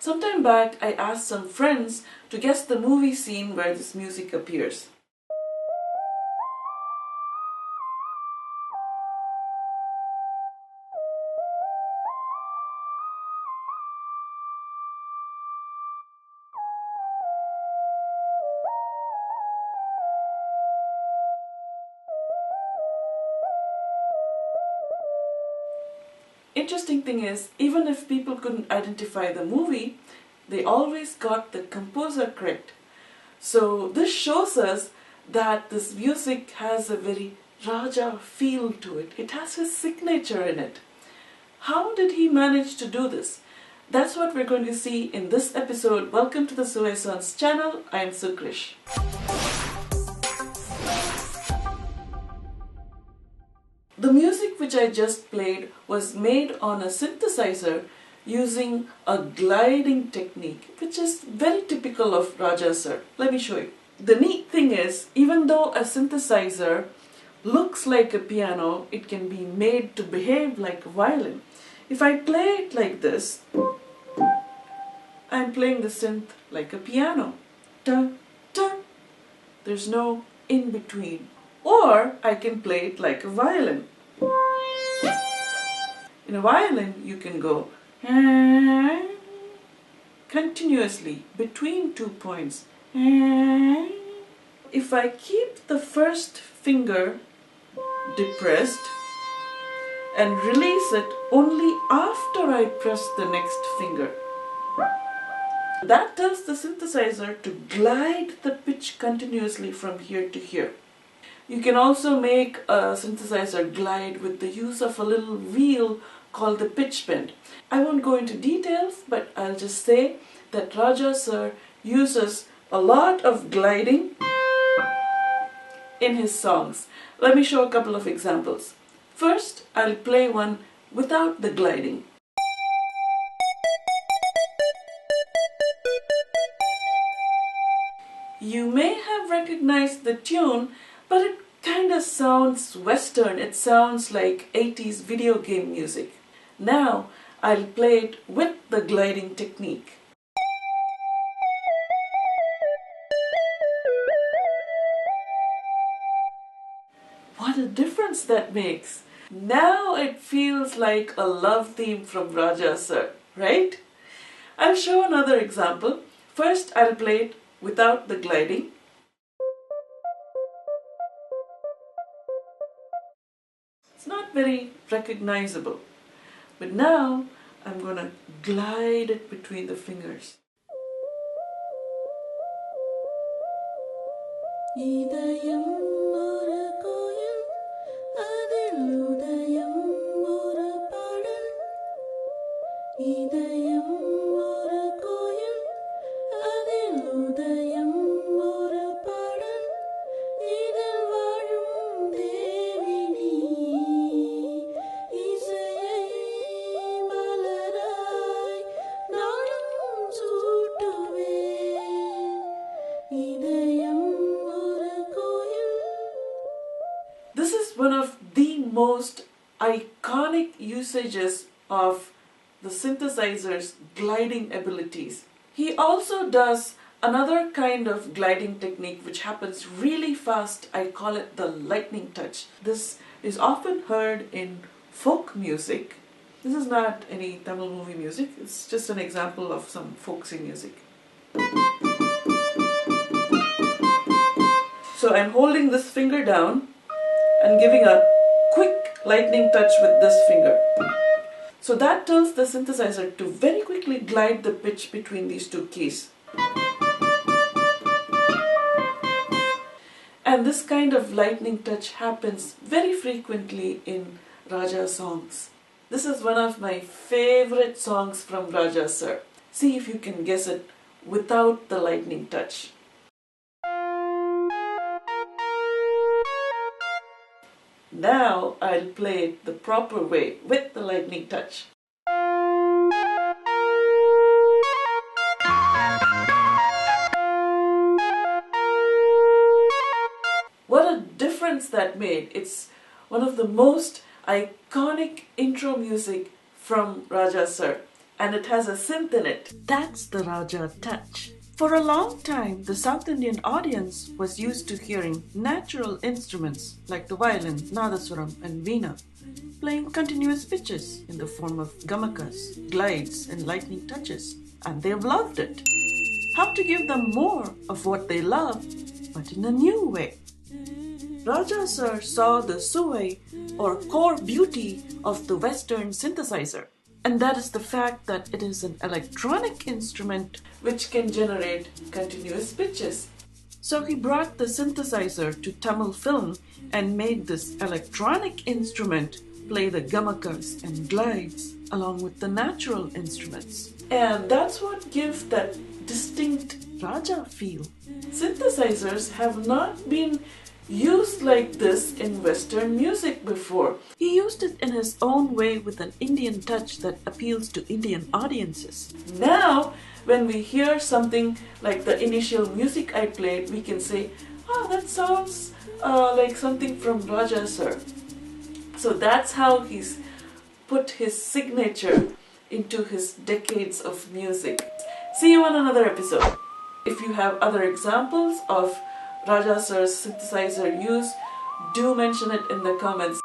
Sometime back, I asked some friends to guess the movie scene where this music appears. Interesting thing is, even if people couldn't identify the movie, they always got the composer correct. So this shows us that this music has a very Raja feel to it. It has his signature in it. How did he manage to do this? That's what we're going to see in this episode. Welcome to the Suhay Sons channel. I am Sukrish. The music which I just played was made on a synthesizer using a gliding technique, which is very typical of Raja sir. Let me show you. The neat thing is, even though a synthesizer looks like a piano, it can be made to behave like a violin. If I play it like this, I'm playing the synth like a piano. Dun, dun. There's no in between. Or I can play it like a violin. In a violin, you can go continuously between 2 points. If I keep the first finger depressed and release it only after I press the next finger, that tells the synthesizer to glide the pitch continuously from here to here. You can also make a synthesizer glide with the use of a little wheel called the pitch bend. I won't go into details, but I'll just say that Raja sir uses a lot of gliding in his songs. Let me show a couple of examples. First, I'll play one without the gliding. You may have recognized the tune, but it kind of sounds Western. It sounds like 80s video game music. Now, I'll play it with the gliding technique. What a difference that makes! Now it feels like a love theme from Raja sir, right? I'll show another example. First, I'll play it without the gliding. It's not very recognizable, but now I'm going to glide it between the fingers. This is one of the most iconic usages of the synthesizer's gliding abilities. He also does another kind of gliding technique which happens really fast. I call it the lightning touch. This is often heard in folk music. This is not any Tamil movie music. It's just an example of some folksy music. So I'm holding this finger down and giving a quick lightning touch with this finger. So that tells the synthesizer to very quickly glide the pitch between these two keys. And this kind of lightning touch happens very frequently in Raja songs. This is one of my favorite songs from Raja sir. See if you can guess it without the lightning touch. Now I'll play it the proper way with the lightning touch. What a difference that made. It's one of the most iconic intro music from Raja sir. and it has a synth in it. That's the Raja touch. For a long time, the South Indian audience was used to hearing natural instruments like the violin, nadaswaram and veena playing continuous pitches in the form of gamakas, glides and lightning touches, and they've loved it. How to give them more of what they love, but in a new way. Raja sir saw the suai or core beauty of the Western synthesizer, and that is the fact that it is an electronic instrument which can generate continuous pitches. So he brought the synthesizer to Tamil film and made this electronic instrument play the gamakas and glides along with the natural instruments. And that's what gives that distinct Raja feel. Synthesizers have not been used like this in Western music before. He used it in his own way with an Indian touch that appeals to Indian audiences. Now, when we hear something like the initial music I played, we can say, "Ah, that sounds like something from Raja sir." So that's how he's put his signature into his decades of music. See you on another episode. If you have other examples of Raja sir's synthesizer use, do mention it in the comments.